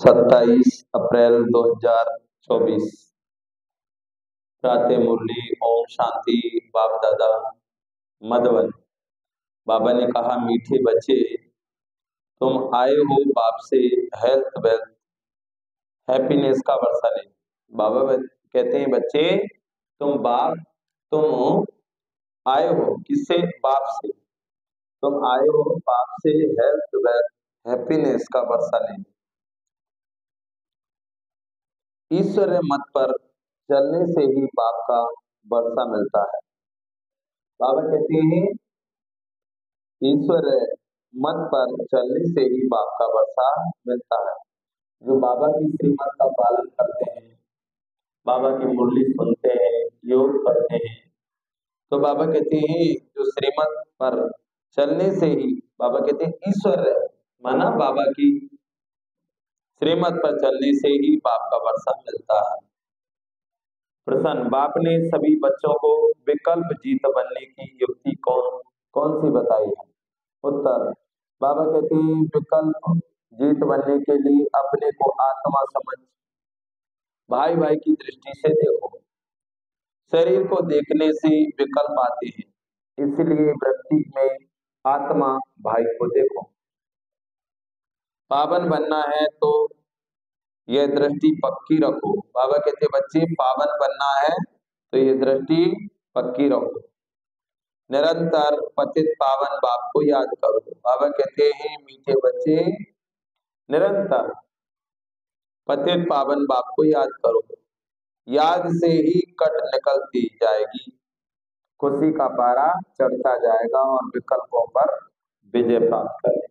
27 अप्रैल 2024। प्रातः मुरली। ओम शांति। बाप दादा मधुबन। बाबा ने कहा, मीठे बच्चे, तुम आए हो बाप से हेल्थ वेल्थ हैप्पीनेस का वर्षा ले। बाबा कहते हैं, बच्चे तुम आए हो किससे? बाप से। तुम आए हो बाप से हेल्थ वेल्थ हैप्पीनेस का वर्षा ले। ईश्वर मत पर चलने से ही बाप का वर्षा मिलता है। बाबा कहते हैं, ईश्वर मत पर चलने से ही बाप का वर्षा मिलता है। जो बाबा की श्रीमत का पालन करते हैं, बाबा की मुरली सुनते हैं, योग करते हैं, तो बाबा कहते हैं जो श्रीमत पर चलने से ही, बाबा कहते हैं ईश्वर माना बाबा की श्रीमत पर चलने से ही बाप का वर्षा मिलता है। प्रसन्न। बाप ने सभी बच्चों को विकल्प जीत बनने की युक्ति कौन सी बताई है? उत्तर। बाबा कहते हैं, विकल्प जीत बनने के लिए अपने को आत्मा समझ भाई भाई की दृष्टि से देखो। शरीर को देखने से विकल्प आते हैं, इसलिए वृत्ति में आत्मा भाई को देखो। पावन बनना है तो यह दृष्टि पक्की रखो। बाबा कहते हैं, बच्चे पावन बनना है तो ये दृष्टि पक्की रखो। निरंतर पतित पावन बाप को याद करो। बाबा कहते हैं, मीठे बच्चे, निरंतर पतित पावन बाप को याद करो। याद से ही कट निकलती जाएगी, खुशी का पारा चढ़ता जाएगा और विकल्पों पर विजय प्राप्त करें।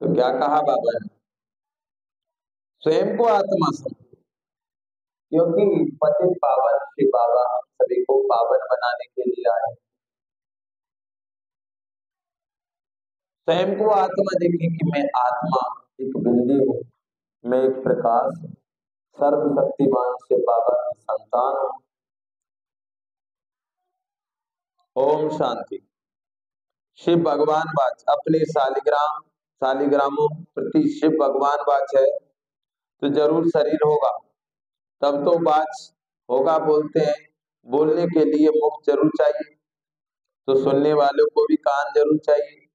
तो क्या कहा बाबा ने? स्वयं को आत्मा समझो, क्योंकि पतित पावन श्री बाबा हम सभी को पावन बनाने के लिए आए। स्वयं को आत्मा देखें कि मैं आत्मा एक बिंदी हूँ, मैं एक प्रकाश हूँ, सर्वशक्तिमान से बाबा की संतान हूँ। ओम शांति। शिव भगवान वाच अपने शालिग्रामों प्रति शिव भगवान वाच है तो जरूर शरीर होगा, तब तो वाच होगा। बोलते हैं, बोलने के लिए मुख जरूर चाहिए, तो सुनने वालों को भी कान जरूर चाहिए।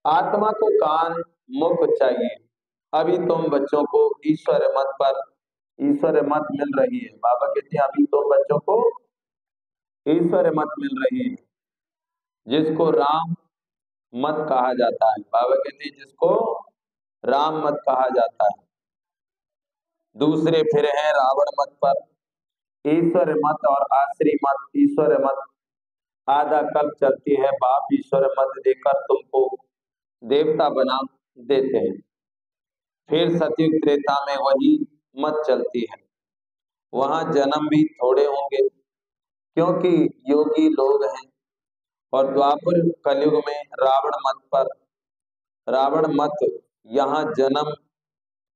आत्मा को कान मुख चाहिए। अभी तुम बच्चों को ईश्वर मत मिल रही है। बाबा कहते हैं, अभी तुम बच्चों को ईश्वर मत मिल रही है, जिसको राम मत कहा जाता है। बाबा कहते हैं, जिसको राम मत कहा जाता है। दूसरे फिर हैं रावण मत पर। ईश्वर मत और आश्री मत, ईश्वर मत आधा कल्प चलती है। बाप ईश्वर मत देकर तुमको देवता बना देते हैं। फिर सतयुग त्रेता में वही मत चलती है, वहां जन्म भी थोड़े होंगे क्योंकि योगी लोग हैं। और द्वापर कलयुग में रावण मत यहाँ जन्म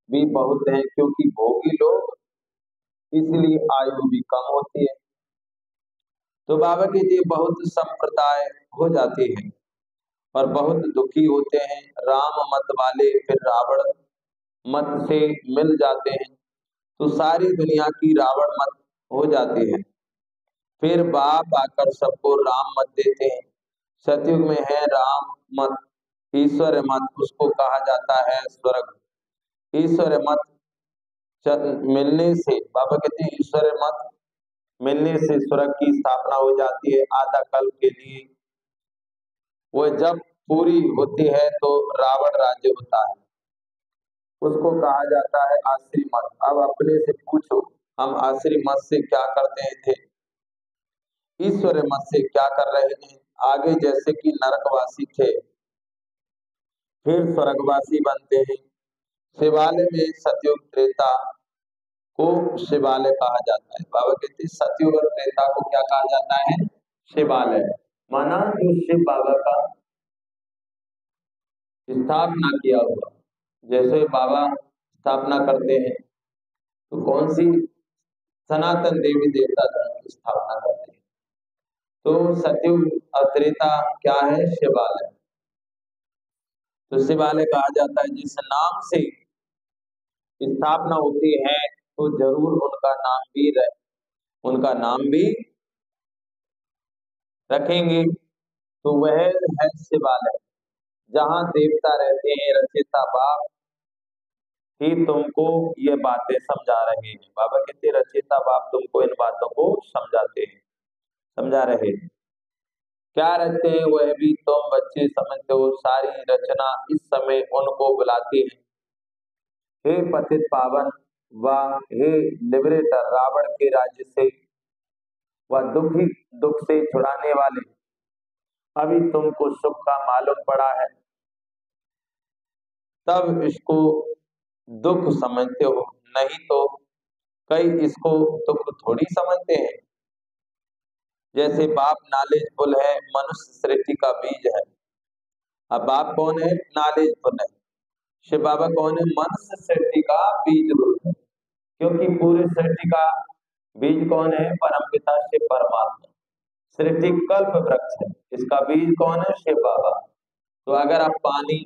भी बहुत है, क्योंकि भोगी लोग, इसलिए आयु भी कम होती है। तो बाबा के लिए बहुत संप्रदाय हो जाती है और बहुत दुखी होते हैं। राम मत वाले फिर रावण मत से मिल जाते हैं, तो सारी दुनिया की रावण मत हो जाती है। फिर बाप आकर सबको राम मत देते हैं। सतयुग में है राम मत, ईश्वर मत, उसको कहा जाता है स्वर्ग। ईश्वर मत मिलने से, बाबा कहते हैं, ईश्वर मत मिलने से स्वर्ग की स्थापना हो जाती है आधा कल्प के लिए। वो जब पूरी होती है तो रावण राज्य होता है, उसको कहा जाता है आश्री मत। अब अपने से पूछो, हम आश्री मत से क्या करते थे, ईश्वर मत से क्या कर रहे हैं? आगे जैसे कि नरकवासी थे, फिर स्वर्गवासी बनते हैं। शिवालय में सतयुग त्रेता को शिवालय कहा जाता है। बाबा कहते हैं, सतयुग और त्रेता को क्या कहा जाता है? शिवालय। माना जो शिव बाबा का स्थापना किया हुआ, जैसे बाबा स्थापना करते हैं तो कौन सी? सनातन देवी देवता धर्म की स्थापना करते हैं। तो सतयुग और त्रेता क्या है? शिवालय। तो शिवालय कहा जाता है जिस नाम से स्थापना होती है तो जरूर उनका नाम भी रखेंगे। तो वह है शिवालय, जहाँ देवता रहते हैं। रचयिता बाप ही तुमको ये बातें समझा रहे हैं। बाबा कहते रचयिता बाप तुमको इन बातों को समझाते हैं, समझा रहे हैं। क्या रचते हैं वह भी तुम बच्चे समझते हो। सारी रचना इस समय उनको बुलाती है। हे पतित पावन व हे लिबरेटर, रावण के राज्य से व दुख से छुड़ाने वाले, अभी तुमको सुख का मालूम पड़ा है, तब इसको दुख समझते हो, नहीं तो कई इसको दुख थोड़ी समझते हैं। जैसे बाप नॉलेजफुल है, मनुष्य सृष्टि का बीज है। अब बाप कौन है? नॉलेजफुल है। शिव बाबा कौन है? मनुष्य सृष्टि का बीज रूप है। क्योंकि पूरे सृष्टि का बीज कौन है? परमपिता शिव परमात्मा। सृष्टि कल्प वृक्ष है, इसका बीज कौन है? शिव बाबा। तो अगर आप पानी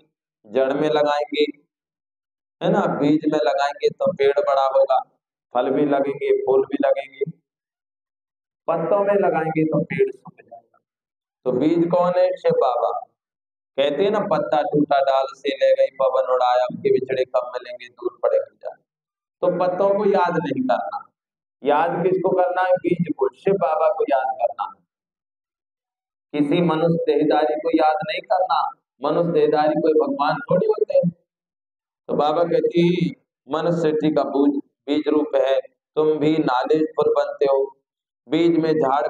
जड़ में लगाएंगे, है ना, बीज में लगाएंगे तो पेड़ बड़ा होगा, फल भी लगेंगे, फूल भी लगेंगे। पत्तों में लगाएंगे तो पेड़ सूख जाएगा। तो बीज कौन है? शिव बाबा। कहते हैं ना, पत्ता टूटा डाल से ले गई पवन उड़ाया, के बिछड़े कब मिलेंगे दूर पड़े जाए। तो पत्तों को याद नहीं करना, याद किसको करना है? बीज को, शिव बाबा को याद करना है। किसी मनुष्य देहधारी को याद नहीं करना। मनुष्य देहधारी कोई भगवान थोड़ी होते हैं। तो बाबा कहती है मनुष्य सृष्टि का बीज रूप है, तुम भी नॉलेजफुल बनते हो। बीज में झाड़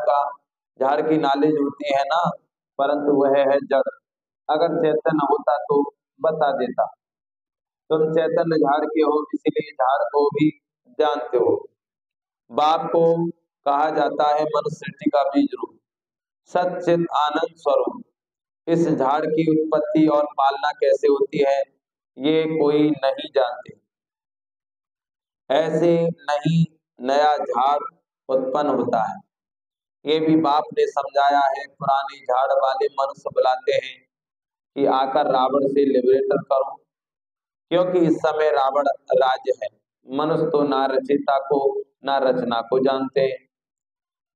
की नॉलेज होती है ना, परंतु वह है जड़। अगर चैतन्य होता तो बता देता। तुम चैतन्य झाड़ के हो, इसीलिए झाड़ को भी जानते हो। बाप को कहा जाता है मनुष्य सृष्टि का बीज रूप, सच्चित आनंद स्वरूप। इस झाड़ की उत्पत्ति और पालना कैसे होती है ये कोई नहीं जानते। ऐसे नहीं नया झाड़ उत्पन्न होता है, ये भी बाप ने समझाया है। पुराने झाड़ वाले मनुष्य बुलाते हैं कि आकर रावण से लिबरेटर करो, क्योंकि इस समय रावण राज्य है। मनुष्य तो ना रचयिता को ना रचना को जानते।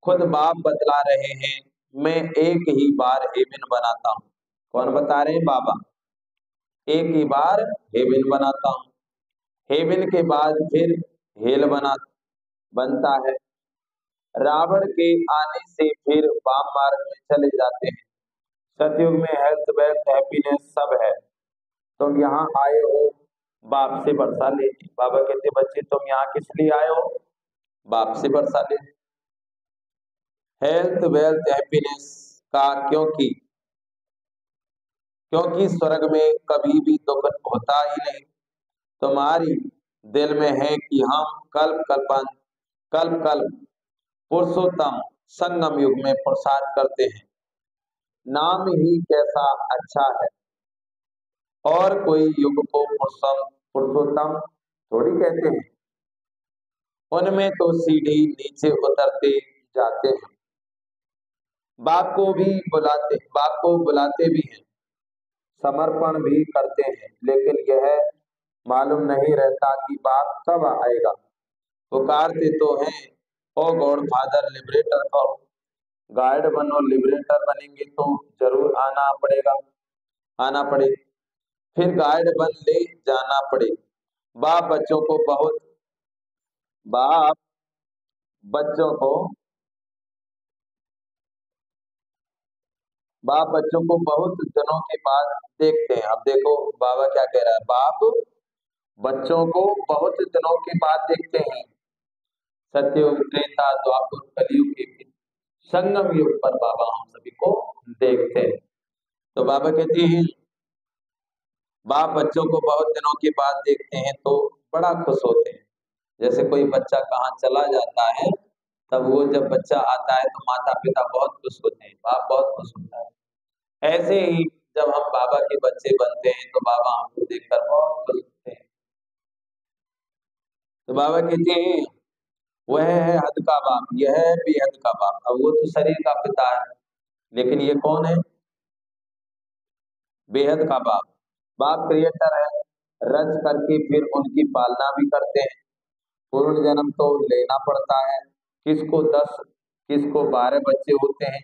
खुद बाप बतला रहे हैं, मैं एक ही बार हेवन बनाता हूँ। कौन बता रहे हैं? बाबा। एक ही बार हेवन बनाता हूँ, हेवन के बाद फिर हेल बनता है। रावण के आने से फिर वाम मार्ग में चले जाते हैं। सतयुग में हेल्थ वेल्थ हैप्पीनेस सब है। तुम यहाँ आए हो बाप से वर्षा लेने। बाबा कहते बच्चे तुम यहाँ किस लिए आए हो? बाप से वर्षा लेने। हेल्थ वेल्थ हैप्पीनेस का, क्योंकि स्वर्ग में कभी भी दुख होता ही नहीं। तुम्हारी दिल में है कि हम कल्प कल्प पुरुषोत्तम संगम युग में पुरुषार्थ करते हैं। नाम ही कैसा अच्छा है, और कोई युग को पुरुषोत्तम थोड़ी कहते हैं। उनमें तो सीढ़ी नीचे उतरते जाते हैं। बाप को बुलाते भी हैं, समर्पण भी करते हैं, लेकिन यह मालूम नहीं रहता कि बाप कब आएगा। पुकारते तो हैं, ओ गॉड फादर लिबरेटर करो, गाइड बनो। लिबरेटर बनेंगे तो जरूर आना पड़े, फिर गाइड बन ले जाना पड़े। बाप बच्चों को बहुत बाप बच्चों को बाप बच्चों को बहुत दिनों के बाद देखते हैं। अब देखो बाबा क्या कह रहा है, बाप बच्चों को बहुत दिनों के बाद देखते हैं। सत्ययुग त्रेता द्वापर कलयुग के फिर संगम युग पर बाबा हम सभी को देखते हैं। तो बाबा कहते हैं बाप बच्चों को बहुत दिनों के बाद देखते हैं तो बड़ा खुश होते हैं। जैसे कोई बच्चा कहाँ चला जाता है, तब वो जब बच्चा आता है तो माता पिता बहुत खुश होते हैं, बाप बहुत खुश होता है। ऐसे ही जब हम बाबा के बच्चे बनते हैं तो बाबा हमको देखकर बहुत खुश होते हैं। तो बाबा कहते हैं वह है हद का बाप, यह है बेहद का बाप। अब वो तो शरीर का पिता है, लेकिन ये कौन है? बेहद का बाप। बाप क्रिएटर है, रच करके फिर उनकी पालना भी करते हैं। पूर्ण जन्म तो लेना पड़ता है, किसको 10 किसको 12 बच्चे होते हैं,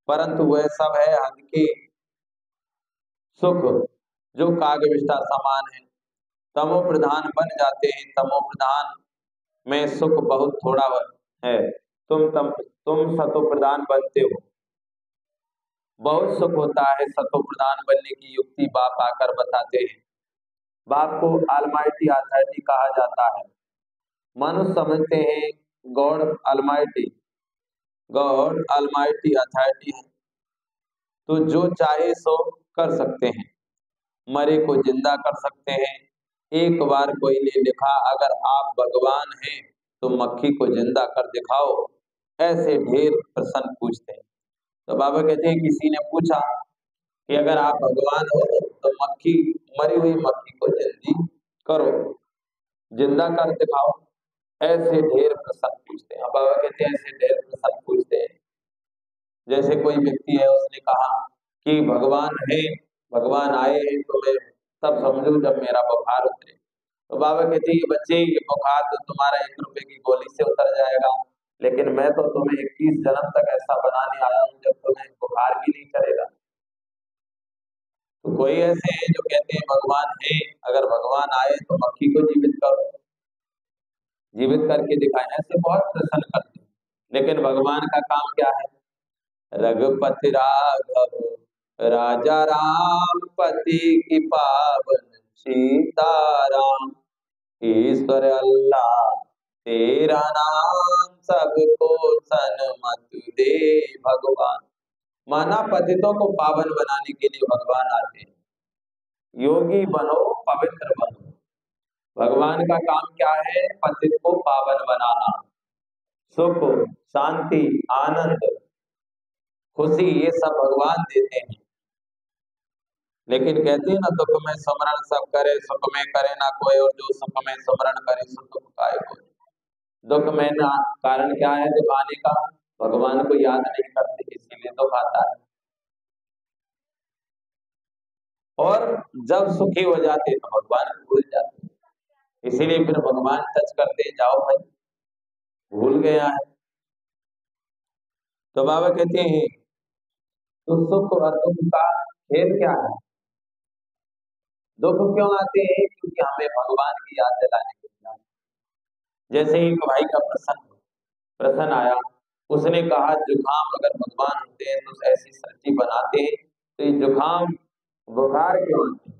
परंतु वह सब है हद के सुख जो कागविष्ठा समान है। तमो प्रधान बन जाते हैं, तमो प्रधान में सुख बहुत थोड़ा है। तुम सतो प्रधान बनते हो, बहुत सुख होता है। सतो प्रधान बनने की युक्ति बाप आकर बताते हैं। बाप को ऑलमाइटी अथॉरिटी कहा जाता है। मनुष्य समझते हैं God almighty, God almighty authority है, तो जो चाहे सो कर सकते हैं। मरे को जिंदा कर सकते हैं। एक बार कोई ने लिखा, अगर आप भगवान हैं तो मक्खी को जिंदा कर दिखाओ। ऐसे ढेर प्रश्न पूछते हैं। तो बाबा कहते हैं किसी ने पूछा कि अगर आप भगवान हो तो मक्खी, मरी हुई मक्खी को जल्दी करो, जिंदा कर दिखाओ। ऐसे ढेर प्रश्न पूछते हैं। अब बाबा कहते हैं ऐसे ढेर प्रश्न पूछते हैं। जैसे कोई व्यक्ति है, उसने कहा कि भगवान है, भगवान आए हैं तो मैं तब समझूं जब मेरा बुखार उतरे। तो बाबा कहते हैं बच्चे, ये बुखार तो तुम्हारा 1 रुपए की गोली से उतर जाएगा, लेकिन मैं तो तुम्हें 21 जन्म तक ऐसा बनाने आया हूँ जब तुम्हें बुखार भी नहीं चढ़ेगा। तो कोई ऐसे हैं जो कहते हैं भगवान है, अगर भगवान आए तो मक्खी को जीवित करो, जीवित करके दिखाएं। ऐसे बहुत प्रश्न करते हैं, लेकिन भगवान का काम क्या है? रघुपति राघव राजा राम, पति की पावन सीताराम, ईश्वर अल्लाह तेरा नाम, सबको सन्मत दे भगवान। माना पतितों को पावन बनाने के लिए भगवान आते हैं। योगी बनो, पवित्र बनो। भगवान का काम क्या है? पतित को पावन बनाना, सुख, शांति, आनंद, खुशी, ये सब भगवान देते हैं। लेकिन कहते हैं ना, दुख में सुमरण सब करे, सुख में करे ना कोई, और जो सुख में सुमरण करे सो दुख काहे कोई। दुख में ना कारण क्या है दुख आने का? भगवान को याद नहीं करते, इसीलिए दुख आता है। और जब सुखी हो जाते तो भगवान को भूल जाते, इसीलिए फिर भगवान टच करते, जाओ भाई भूल गया है। तो बाबा कहते हैं तो सुख और दुख का खेल क्या है? दुख क्यों आते हैं? क्योंकि हमें भगवान की याद दिलाने के लिए आते हैं। जैसे एक भाई का प्रश्न आया, उसने कहा जुकाम अगर भगवान होते हैं तो ऐसी सब्जी बनाते हैं, तो ये जुकाम बुखार क्यों आते हैं?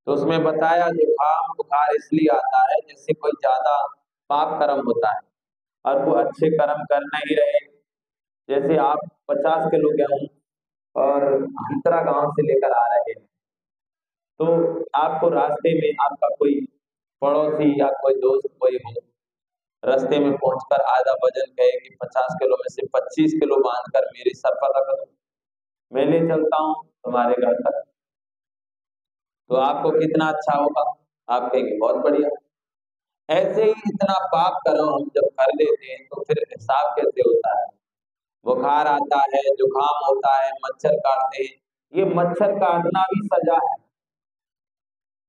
तो उसमें बताया जुकाम बुखार इसलिए आता है जैसे कोई ज्यादा पाप कर्म होता है और वो अच्छे कर्म कर नहीं रहे। जैसे आप 50 किलो गेहूं और अंतरा गांव से लेकर आ रहे हैं, तो आपको रास्ते में आपका कोई पड़ोसी या कोई दोस्त कोई हो, रास्ते में पहुंचकर आधा वजन कहे कि 50 किलो में से 25 किलो बांधकर मेरे सर पर रख दो, मैं ले चलता हूँ तुम्हारे घर तक, तो आपको कितना अच्छा होगा? आप कहेंगे बहुत बढ़िया। ऐसे ही इतना पाप कर्म हम जब कर लेते हैं तो फिर हिसाब कैसे होता है? बुखार आता है, जुकाम होता है, मच्छर काटते हैं, ये मच्छर काटना भी सजा है।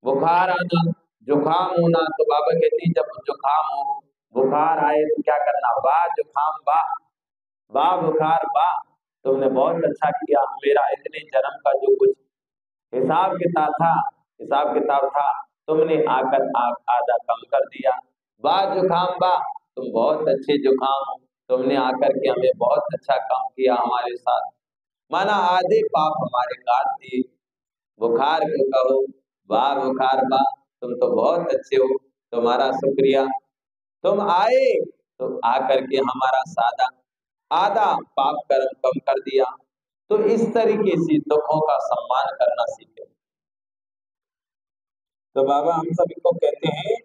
बुखार आना, जुकाम होना, तो बाबा कहते हैं जब जुकाम हो, बुखार आए तो क्या करना? वाह जुकाम वाह, वाह बुखार वाह, तुमने बहुत अच्छा किया, मेरा इतने जन्म का जो कुछ हिसाब किताब था, तुमने आकर आधा कम कर दिया। वाह जुकाम वाह, तुम बहुत अच्छे जुकाम हो, तुमने आकर के हमें बहुत अच्छा काम किया हमारे साथ। माना आधे पाप हमारे काट दिए। बुखार को कहो वाह बुखार वाह, तुम तो बहुत अच्छे हो, तुम्हारा शुक्रिया, तुम आए तो आकर के हमारा सादा आधा पाप कर्म कम कर दिया। तो इस तरीके से दुखों का सम्मान करना सीखे। तो बाबा हम सभी को कहते हैं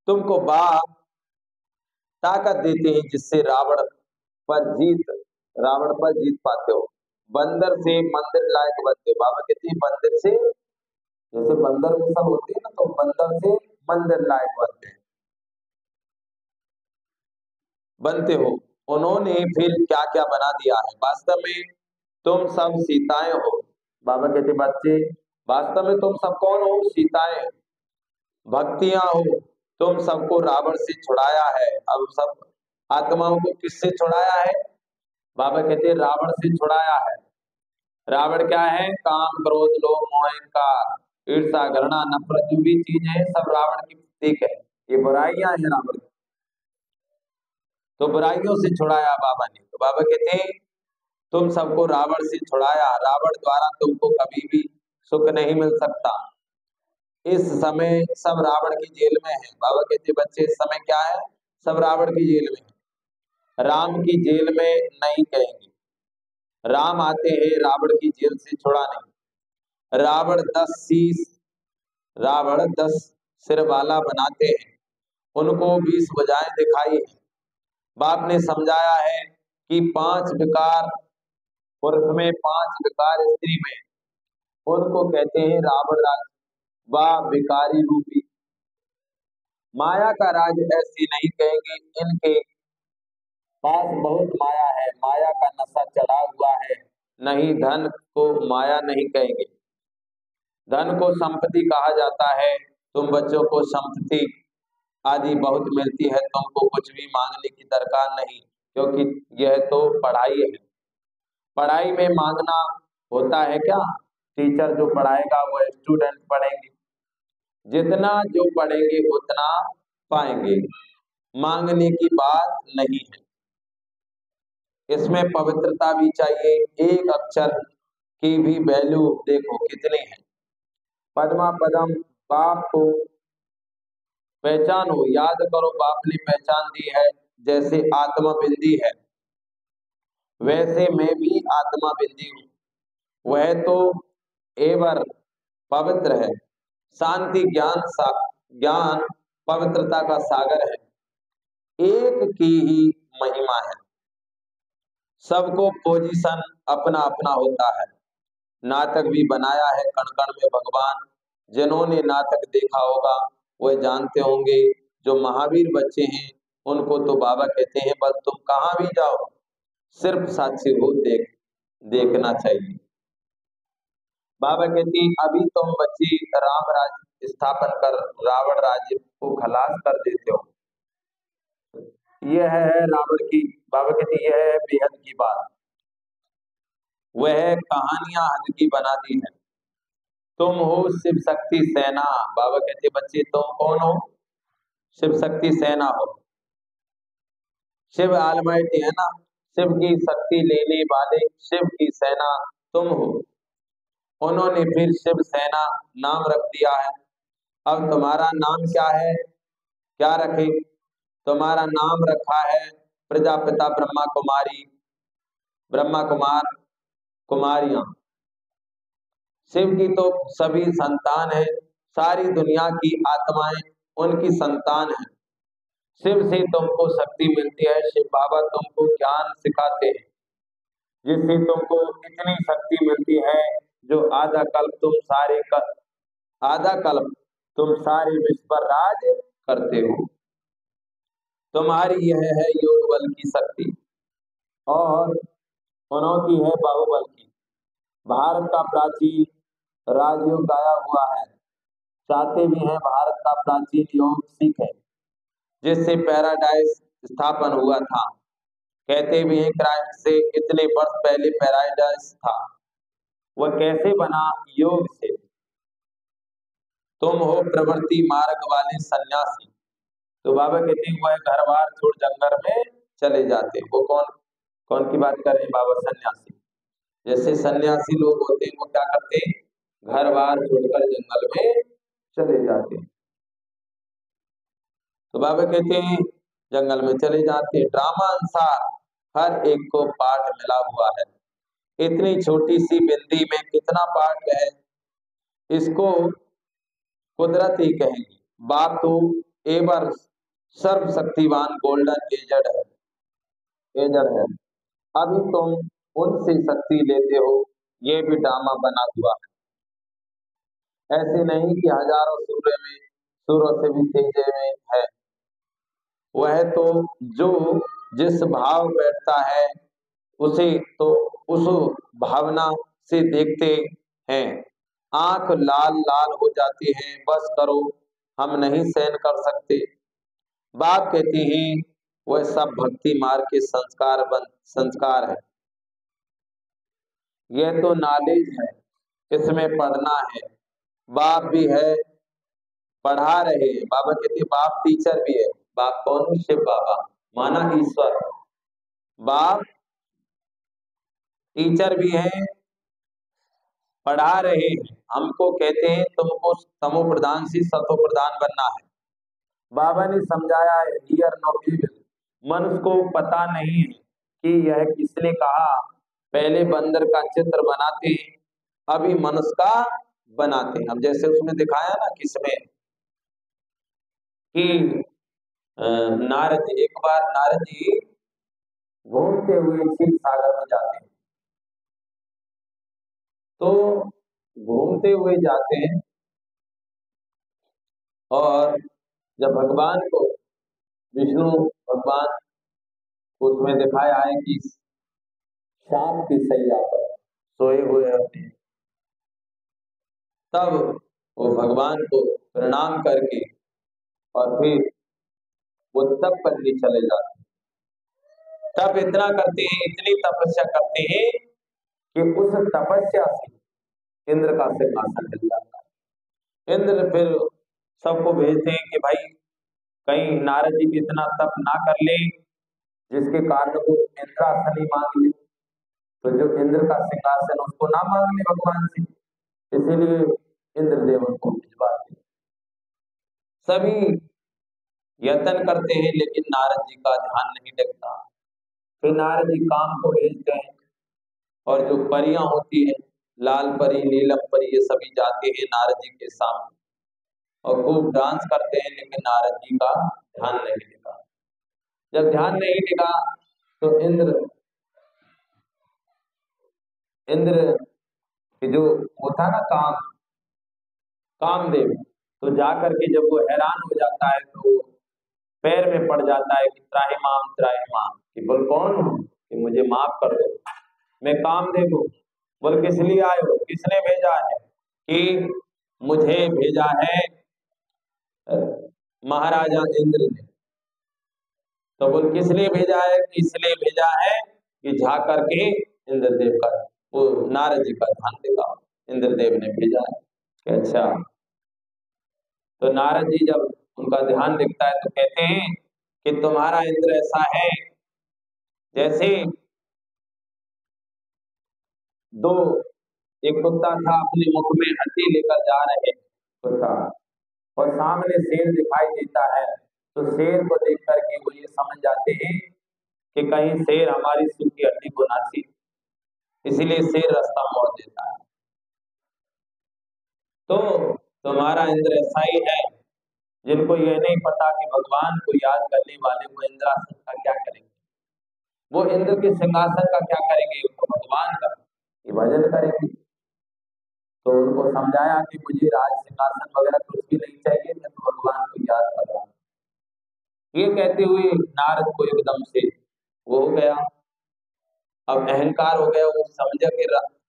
तुमको बाप ताकत देते हैं जिससे रावण पर जीत पाते हो। बंदर से मंदिर लायक बनते हो। बाबा कहते हैं बंदर से, जैसे बंदर में सब होते हैं ना, तो बंदर से मंदिर लायक बनते हो। उन्होंने फिर क्या क्या बना दिया है? वास्तव में तुम सब सीताएं हो। बाबा कहते बच्चे वास्तव में तुम सब कौन हो? सीताएं, भक्तियां हो। तुम सबको रावण से छुड़ाया है। अब सब आत्माओं को किससे छुड़ाया है? बाबा कहते हैं रावण से छुड़ाया है। रावण क्या है? काम, क्रोध, लोभ, मोह, अहंकार, ईर्ष्या, घृणा, नफरत, जो भी चीज है सब रावण की प्रतीक है। ये बुराइयां हैं रावण की। तो बुराइयों से छुड़ाया बाबा ने। तो बाबा कहते हैं तुम सबको रावण से छुड़ाया। रावण द्वारा तुमको कभी भी सुख नहीं मिल सकता। इस समय सब रावण की जेल में है। बाबा कहते हैं बच्चे इस समय क्या है? सब रावण की जेल में है। राम की जेल में नहीं कहेंगे। राम आते हैं रावण की जेल से छुड़ाने। रावण 10 शीश, रावण 10 सिर वाला बनाते हैं। उनको 20 भुजाएं दिखाई है। बाप ने समझाया है कि 5 विकार पुरुष में, 5 विकार स्त्री में, उनको कहते हैं रावण राज व विकारी रूपी। माया का राज ऐसे नहीं कहेंगे। इनके पास बहुत माया है, माया का नशा चढ़ा हुआ है। नहीं, धन को माया नहीं कहेंगे। धन को संपत्ति कहा जाता है। तुम बच्चों को संपत्ति आदि बहुत मिलती है, तुमको कुछ भी मांगने की दरकार नहीं, क्योंकि यह तो पढ़ाई है। पढ़ाई में मांगना होता है क्या? टीचर जो पढ़ाएगा वो स्टूडेंट पढ़ेंगे। जितना जो पढ़ेंगे उतना पाएंगे। मांगने की बात नहीं है। इसमें पवित्रता भी चाहिए। एक अक्षर की भी वैल्यू देखो कितनी है। पद्मा पदम, बाप को पहचानो, याद करो बाप ने पहचान दी है। जैसे आत्मा बिंदी है वैसे मैं भी आत्मा बिंदी हूँ। वह तो एवर पवित्र है। शांति, ज्ञान पवित्रता का सागर है। एक की ही महिमा है। सबको पोजीशन अपना अपना होता है। नाटक भी बनाया है कण कण में भगवान। जिन्होंने नाटक देखा होगा वह जानते होंगे। जो महावीर बच्चे हैं उनको तो बाबा कहते हैं बस तुम कहाँ भी जाओ सिर्फ साक्षीभूत देखना चाहिए। बाबा कहती अभी तुम बच्चे राम राज्य स्थापन कर रावण राज्य को खलास कर देते हो। यह है रावण की, बाबा कहती यह है बेहद की बात। वह कहानियां हद की बना दी है। तुम हो शिव शक्ति सेना। बाबा कहते बच्चे तुम कौन हो? शिव शक्ति सेना हो। शिव आलमाइटी है ना, शिव की शक्ति लेने वाले शिव की सेना तुम हो। उन्होंने फिर शिव सेना नाम रख दिया है। अब तुम्हारा नाम क्या है? क्या रखे? तुम्हारा नाम रखा है प्रजापिता ब्रह्मा कुमारी, ब्रह्मा कुमार, कुमारियां। शिव की तो सभी संतान है। सारी दुनिया की आत्माएं उनकी संतान है। शिव से तुमको शक्ति मिलती है। शिव बाबा तुमको ज्ञान सिखाते हैं जिससे तुमको इतनी शक्ति मिलती है जो आधा कल्प तुम सारे विश्व पर राज करते हो। तुम्हारी यह है योग बल की शक्ति और उनकी है बाहुबल की। भारत का प्राचीन राजयोग गाया हुआ है। चाहते भी हैं भारत का प्राचीन योग सीखें जिससे पैराडाइज स्थापन हुआ था। कहते भी हैं क्राइस्ट से इतने वर्ष पहले पैराडाइज था। वह कैसे बना? योग से। तुम हो प्रवृत्ति मार्ग वाले सन्यासी। तो बाबा कहते हैं वह घर बार छोड़ जंगल में चले जाते। वो कौन कौन की बात कर रहे हैं? बाबा सन्यासी। जैसे सन्यासी लोग होते हैं वो क्या करते हैं? घर बार छोड़कर जंगल में चले जाते हैं। तो बाबा कहते हैं जंगल में चले जाते हैं। ड्रामा अनुसार हर एक को पाठ मिला हुआ है। इतनी छोटी सी बिंदी में कितना पाठ है, इसको कुदरत ही कहेंगे। बाप तो एवर सर्वशक्तिवान गोल्डन एजड है। अभी तुम उनसे शक्ति लेते हो। ये भी ड्रामा बना हुआ है। ऐसे नहीं कि हजारों सूर्यों से भी तेज में है। वह तो जो जिस भाव बैठता है उसे तो उस भावना से देखते हैं। आंख लाल लाल हो जाती है, बस करो हम नहीं सहन कर सकते। बाप कहती है वह सब भक्ति मार्ग के संस्कार है, यह तो नॉलेज है, इसमें पढ़ना है। बाप भी है, पढ़ा रहे हैं। बाबा कहते हैं बाप टीचर भी है। बाप कौन है? शिव बाबा, माना ईश्वर। बाप टीचर भी है, पढ़ा रहे हैं। हमको कहते हैं तुमको तमो प्रधान से सतो प्रधान बनना है। बाबा ने समझाया है हियर नो इविल। मनुष्य को पता नहीं है कि यह किसने कहा। पहले बंदर का चित्र बनाते हैं, अभी मनुष्य का बनाते हैं। अब जैसे उसमें दिखाया ना किसमें कि नारद जी, एक बार नारद जी घूमते हुए क्षीर सागर में जाते हैं। तो घूमते हुए जाते हैं और जब भगवान को, विष्णु भगवान को उसमें दिखाया है कि सांप की सैया पर सोए हुए होते हैं, तब वो भगवान को प्रणाम करके और फिर वो तप करने चले जाते हैं। तब इतना करते हैं, इतनी तपस्या करते हैं कि उस तपस्या से इंद्र का सिंहासन हिल जाता है। इंद्र फिर सबको भेजते हैं कि भाई कहीं नारद जी इतना तप ना कर ले जिसके कारण वो इंद्रासन ही मांग ले। तो जो इंद्र का सिंहासन उसको ना मांग ले भगवान से, इसीलिए इंद्रदेव उनको भिजवाते। सभी यत्न करते हैं लेकिन नारद जी का ध्यान नहीं लगता। फिर नारद जी काम को भेजते हैं और जो परियां होती है, लाल परी नीलम परी, ये सभी जाते हैं नारद जी के सामने और खूब डांस करते हैं, लेकिन नारद जी का ध्यान नहीं लगा। जब ध्यान नहीं लगा तो इंद्र इंद्र कि जो वो था ना कामदेव, तो जाकर के जब वो हैरान हो जाता है तो पैर में पड़ जाता है कि त्राहिमाम, कि बोल कौन हूँ कि मुझे माफ कर दो, मैं कामदेव हूँ। बोल किस लिए आए हो, किसने भेजा है? कि मुझे भेजा है महाराजा इंद्र ने। तो बोल किस लिए भेजा है? इसलिए भेजा है कि जा करके इंद्रदेव का, वो नारद जी का ध्यान देगा, इंद्रदेव ने भेजा है। कि अच्छा। तो नारद जी जब उनका ध्यान दिखता है तो कहते हैं कि तुम्हारा इंद्र ऐसा है जैसे दो, एक कुत्ता था अपने मुख में हड्डी लेकर जा रहे कुत्ता, और सामने शेर दिखाई देता है, तो शेर को देख करके वो ये समझ जाते हैं कि कहीं शेर हमारी सूखी हड्डी को ना छीने, इसीलिए शेर रास्ता मोड़ देता है। तो तुम्हारा इंद्र ऐसा ही है जिनको यह नहीं पता कि भगवान को याद करने वाले को इंद्रासन का क्या करेंगे, वो इंद्र के सिंहासन का क्या करेंगे, उसको भगवान का ये भजन करेंगे। तो उनको समझाया कि मुझे राज सिंहासन वगैरह कुछ भी नहीं चाहिए, मैं तो भगवान को याद कर रहा हूँ। ये कहते हुए नारद को एकदम से वो हो गया, अब अहंकार हो गया। वो समझा कि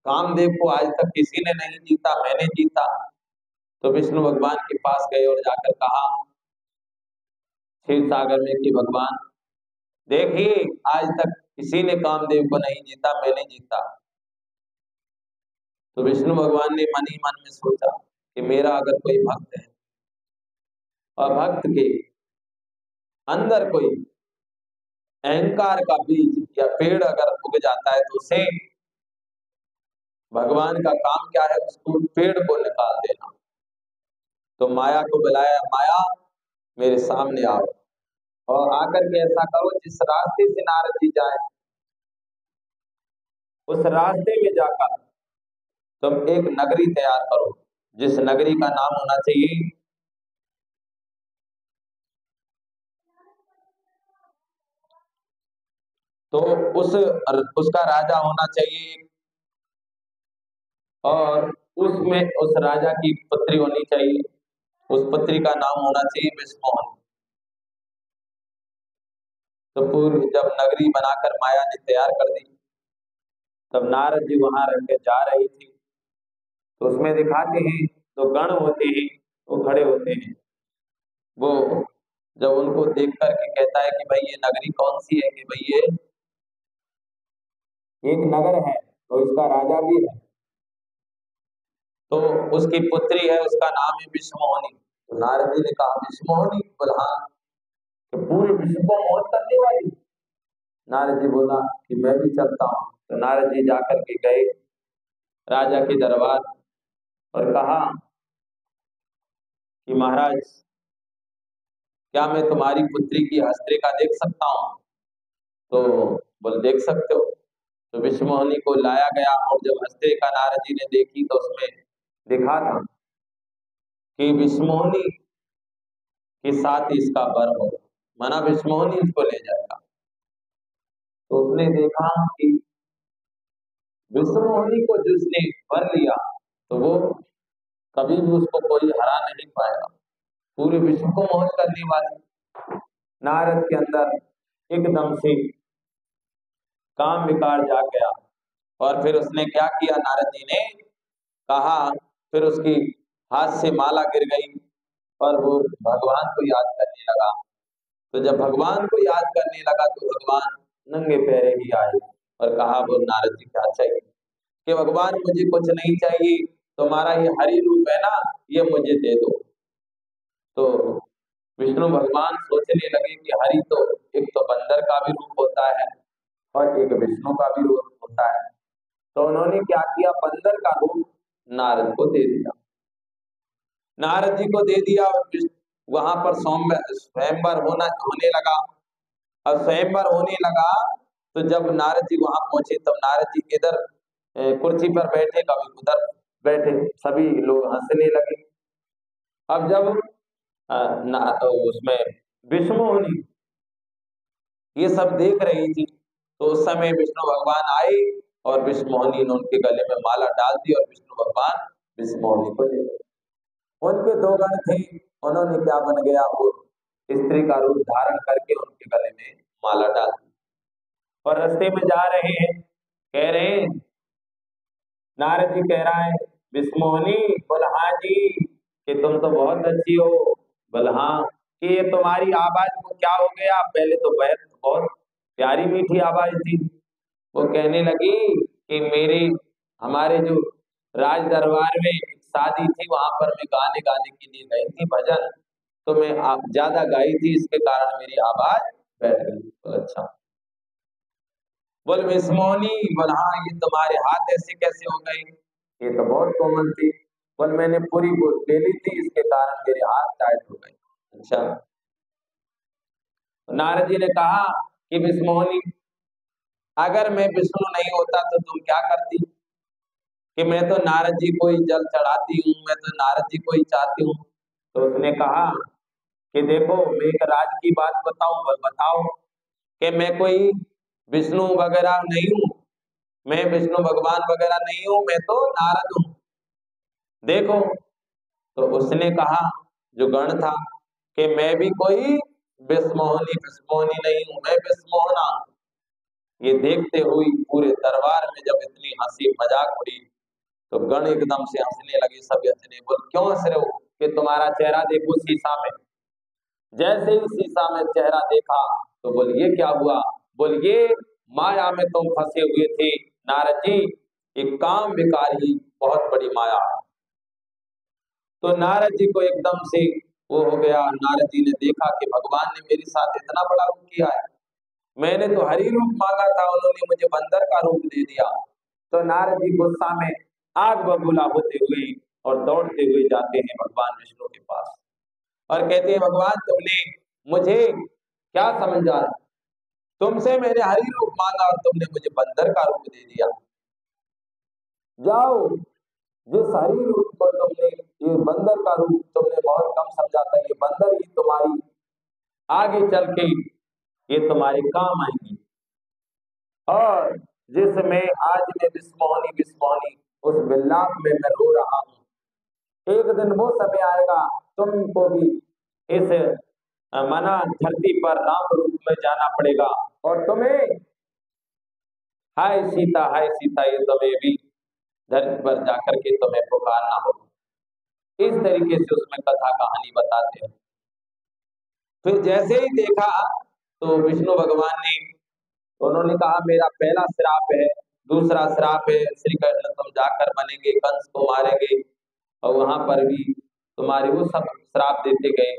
कामदेव को आज तक किसी ने नहीं जीता, मैंने जीता। तो विष्णु भगवान के पास गए और जाकर कहा क्षीर सागर में कि भगवान देखिए, आज तक किसी ने कामदेव को नहीं जीता, मैंने जीता। तो विष्णु भगवान ने मन ही मन में सोचा कि मेरा अगर कोई भक्त है और भक्त के अंदर कोई अहंकार का बीज या पेड़ अगर उग जाता है तो उसे, भगवान का काम क्या है, उसको पेड़ को निकाल देना। तो माया को बुलाया, माया मेरे सामने आओ और आकर के ऐसा करो जिस रास्ते से नारद जी जाए उस रास्ते में जाकर तुम एक नगरी तैयार करो, जिस नगरी का नाम होना चाहिए तो उसका राजा होना चाहिए, और उसमें उस राजा की पुत्री होनी चाहिए, उस पुत्री का नाम होना चाहिए विष्णु। तो पूर्व जब नगरी बनाकर माया ने तैयार कर दी, तब नारद जी वहां रह के जा रही थी। तो उसमें दिखाते हैं तो गण होते हैं वो खड़े होते हैं। वो जब उनको देख करके कहता है कि भाई ये नगरी कौन सी है, कि भाई ये एक नगर है तो इसका राजा भी है, तो उसकी पुत्री है, उसका नाम है विश्वमोहिनी। तो नारद जी ने कहा विश्वमोहिनी, बोला हाँ, कि पूरे विश्व को मोहित करने वाली। नारद जी बोला कि मैं भी चलता हूँ। तो नारद जी जाकर के गए राजा के दरबार और कहा कि महाराज, क्या मैं तुम्हारी पुत्री की हस्तरेखा देख सकता हूँ? तो बोले देख सकते हो। तो विश्वमोहिनी को लाया गया और जब हस्तरेखा नारद जी ने देखी तो उसमें लिखा था कि विश्वमोहिनी के साथ इसका वर हो, माना विश्वमोहिनी इसको ले जाएगा। तो उसने देखा कि विश्वमोहिनी को जिसने वर लिया तो वो कभी भी उसको कोई हरा नहीं पाएगा, पूरे विश्व को मोहित करने वाली। नारद के अंदर एकदम से काम विकार जाग गया और फिर उसने क्या किया, नारद जी ने कहा, फिर उसकी हाथ से माला गिर गई और वो भगवान को याद करने लगा। तो जब भगवान को याद करने लगा तो भगवान नंगे पैरे ही आए और कहा, वो नारद जी क्या चाहिए, कि भगवान मुझे कुछ नहीं चाहिए, तुम्हारा ये हरि रूप है ना, ये मुझे दे दो। तो विष्णु भगवान सोचने लगे कि हरि तो एक तो बंदर का भी रूप होता है और एक विष्णु का भी रूप होता है। तो उन्होंने क्या किया, बंदर का रूप नारद को दे दिया। नारद जी को दे दिया। वहां पर स्वयंवर होने लगा। अब स्वयंवर होने लगा तो जब नारद जी वहां पहुंचे तब नारद जी इधर कुर्सी पर बैठे, कभी उधर बैठे, सभी लोग हंसने लगे। अब जब उसमें विष्णुमोहिनी ये सब देख रही थी तो उस समय विष्णु भगवान आए और विष्णुमोहिनी ने उनके गले में माला डाल दी और विष्णु भगवान विष्णुमोहिनी को ले गए। उनके दो गण थे, उन्होंने क्या बन गया, वो स्त्री का रूप धारण करके उनके गले में माला डाल दी और रास्ते में जा रहे हैं। कह रहे हैं, नारद जी कह रहा है विष्णुमोहिनी, बोला हाँ जी, कि तुम तो बहुत अच्छी हो। बोला हाँ, कि ये तुम्हारी आवाज को क्या हो गया, पहले तो बहुत प्यारी मीठी आवाज थी। वो कहने लगी कि हमारे जो राज दरबार में एक शादी थी, वहां पर मैं गाने गाने के लिए गई थी भजन, तो मैं आप ज्यादा गाई थी, इसके कारण मेरी आवाज बैठ गई। बोला अच्छा। बोल विस्मोनी, बोल हाँ, ये तुम्हारे हाथ ऐसे कैसे हो गए, ये तो बहुत कोमल थी। बोल मैंने पूरी ले ली थी, इसके कारण मेरे हाथ टाइट हो गए। अच्छा। नारद जी ने कहा कि विस्मोनी, अगर मैं विष्णु नहीं होता तो तुम क्या करती, कि मैं तो नारद जी को ही जल चढ़ाती हूँ, मैं तो नारद जी को ही चाहती हूँ। तो उसने कहा कि देखो, मैं एक राज की बात बताऊं, बोल बताओ, कि मैं कोई विष्णु वगैरह नहीं हूँ, मैं विष्णु भगवान वगैरह नहीं हूँ, मैं तो नारद हूँ, देखो। तो उसने कहा, जो गण था, कि मैं भी कोई विष्मोहिनी विष्मोहिनी नहीं हूँ, मैं विष्मोहना हूँ। ये देखते हुए पूरे दरबार में जब इतनी हंसी मजाक उड़ी तो गण एकदम से हंसने लगे, सब हंसने। बोल क्यों हंस रहे हो, कि तुम्हारा चेहरा देखो शीशा में। जैसे ही शीशा में चेहरा देखा तो बोल ये क्या हुआ, बोल ये माया में तुम फंसे हुए थे नारद जी, एक काम विकारी बहुत बड़ी माया है। तो नारद जी को एकदम से वो हो गया। नारद जी ने देखा कि भगवान ने मेरे साथ इतना बड़ा रूप किया है, मैंने तो हरि रूप मांगा था, उन्होंने मुझे बंदर का रूप दे दिया। तो नारद जी गुस्सा में आग बबूला होते हुए और दौड़ते हुए जाते हैं भगवान विष्णु के पास और कहते हैं, भगवान तुमने मुझे क्या समझा, तुमसे मैंने हरि रूप मांगा और तुमने मुझे बंदर का रूप दे दिया। जाओ, जिस हरि रूप को तुमने, ये बंदर का रूप तुमने बहुत कम समझा था, ये बंदर ही तुम्हारी आगे चल के ये तुम्हारे काम आएंगी। और जिसमें आज मैं विस्मोहनी विस्मोहनी उस विलाप में मैं रो रहा हूँ, एक दिन वो समय आएगा तुमको भी इस मना धरती पर राम रूप में जाना पड़ेगा और तुम्हें हाय सीता ये तुम्हें भी धरती पर जाकर के तुम्हें पुकारना होगा। इस तरीके से उसमें कथा कहानी बताते हैं। फिर जैसे ही देखा तो विष्णु भगवान ने, उन्होंने कहा मेरा पहला श्राप है, दूसरा श्राप है श्री कृष्ण तुम जाकर बनेंगे कंस को मारेंगे और वहां पर भी तुम्हारे वो सब श्राप देते गए।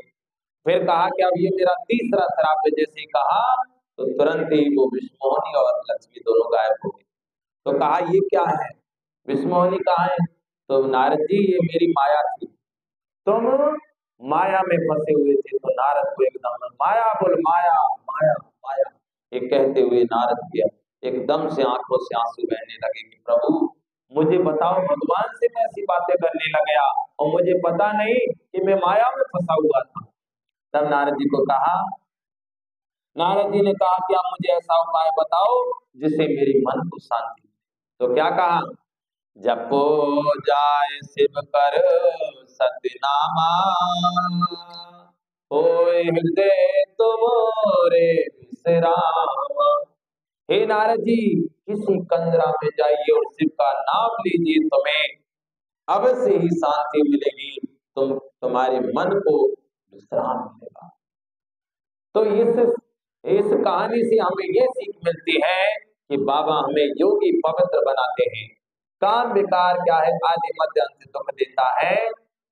फिर कहा कि अब ये मेरा तीसरा श्राप है। जैसे ही कहा तो तुरंत ही वो विष्णुमोहनी और लक्ष्मी दोनों गायब हो गए। तो कहा ये क्या है, विष्णुमोहनी कहाँ है? तो नारद जी ये मेरी माया थी, तुम माया में फंसे हुए थे। तो नारद को एकदम माया बोल माया माया माया ये कहते हुए नारद के एकदम से आंखों से आंसू बहने लगे कि प्रभु मुझे बताओ, भगवान से मैं ऐसी बातें करने लग गया और मुझे पता नहीं कि मैं माया में फंसा हुआ था। तब नारद जी को कहा, नारद जी ने कहा कि आप मुझे ऐसा उपाय बताओ जिससे मेरे मन को शांति मिले। तो क्या कहा, जपो जाय शिव कर सतनामा, होय हृदय तुमोरे विश्रामा। हे नारद जी किसी कंदरा में जाइए और शिव का नाम लीजिए, तुम्हें अवश्य ही शांति मिलेगी, तुम्हारे मन को विश्राम मिलेगा। तो इस कहानी से हमें ये सीख मिलती है कि बाबा हमें योगी पवित्र बनाते हैं। काम विकार क्या है, आदि मध्य अंत दुख देता है,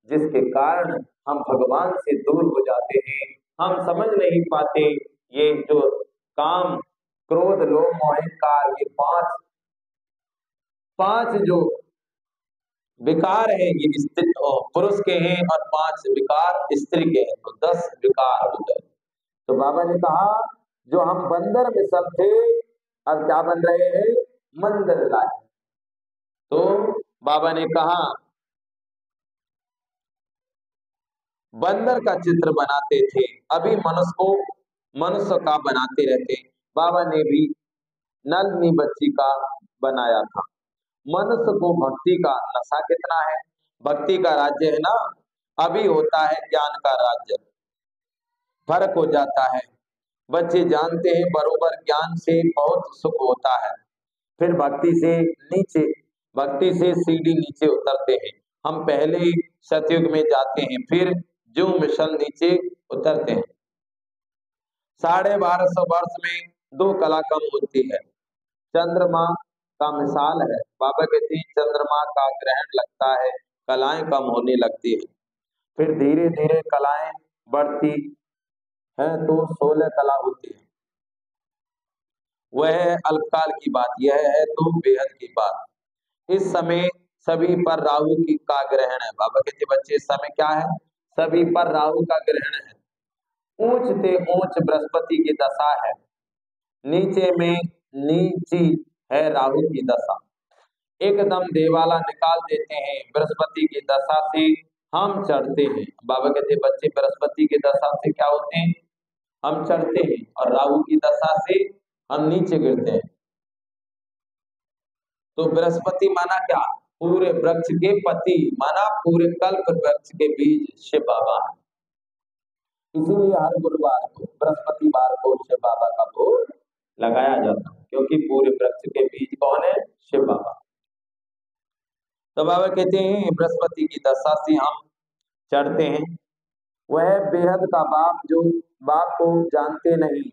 जिसके कारण हम भगवान से दूर हो जाते हैं। हम समझ नहीं पाते ये जो काम क्रोध लोभ मोह अहंकार ये पांच जो विकार है ये स्त्री पुरुष के हैं और 5 विकार स्त्री के हैं, तो 10 विकार हो गए। तो बाबा ने कहा जो हम बंदर मिसल थे अब क्या बन रहे हैं, मंदिर लाए। तो बाबा ने कहा बंदर का चित्र बनाते थे, अभी मनुष्य का बनाते रहते। बाबा ने भी नलनी बच्ची का बनाया था। मनुष्य को भक्ति का नशा कितना है, भक्ति का राज्य है ना, अभी होता है ज्ञान का राज्य, फर्क हो जाता है। बच्चे जानते हैं बरोबर ज्ञान से बहुत सुख होता है, फिर भक्ति से सीढ़ी नीचे उतरते हैं। हम पहले सतयुग में जाते हैं, फिर जो मिशन नीचे उतरते हैं। 1250 वर्ष में 2 कला कम होती है। चंद्रमा का मिसाल है, बाबा कहते हैं चंद्रमा का ग्रहण लगता है कलाएं कम होने लगती है, फिर धीरे धीरे कलाएं बढ़ती है तो 16 कला होती है। वह अल्पकाल की बात, यह है तो बेहद की बात। इस समय सभी पर राहु की का ग्रहण है। बाबा कहते बच्चे इस समय क्या है, सभी पर राहु का ग्रहण है। ऊंच ते ऊंच बृहस्पति की दशा है, नीचे में नीची है राहु की दशा। एकदम देवाला निकाल देते हैं, बृहस्पति की दशा से हम चढ़ते हैं। बाबा कहते बच्चे बृहस्पति की दशा से क्या होते हैं, हम चढ़ते हैं, और राहु की दशा से हम नीचे गिरते हैं। तो बृहस्पति माना क्या, पूरे वृक्ष के पति, माना पूरे कल्प वृक्ष के बीज शिव बाबा है। इसीलिए हर गुरुवार को बृहस्पतिवार को शिव बाबा का भोग लगाया जाता है, क्योंकि पूरे वृक्ष के बीज कौन है, शिव बाबा। तो बाबा कहते हैं बृहस्पति की दशा से हम चढ़ते हैं। वह बेहद का बाप जो बाप को जानते नहीं।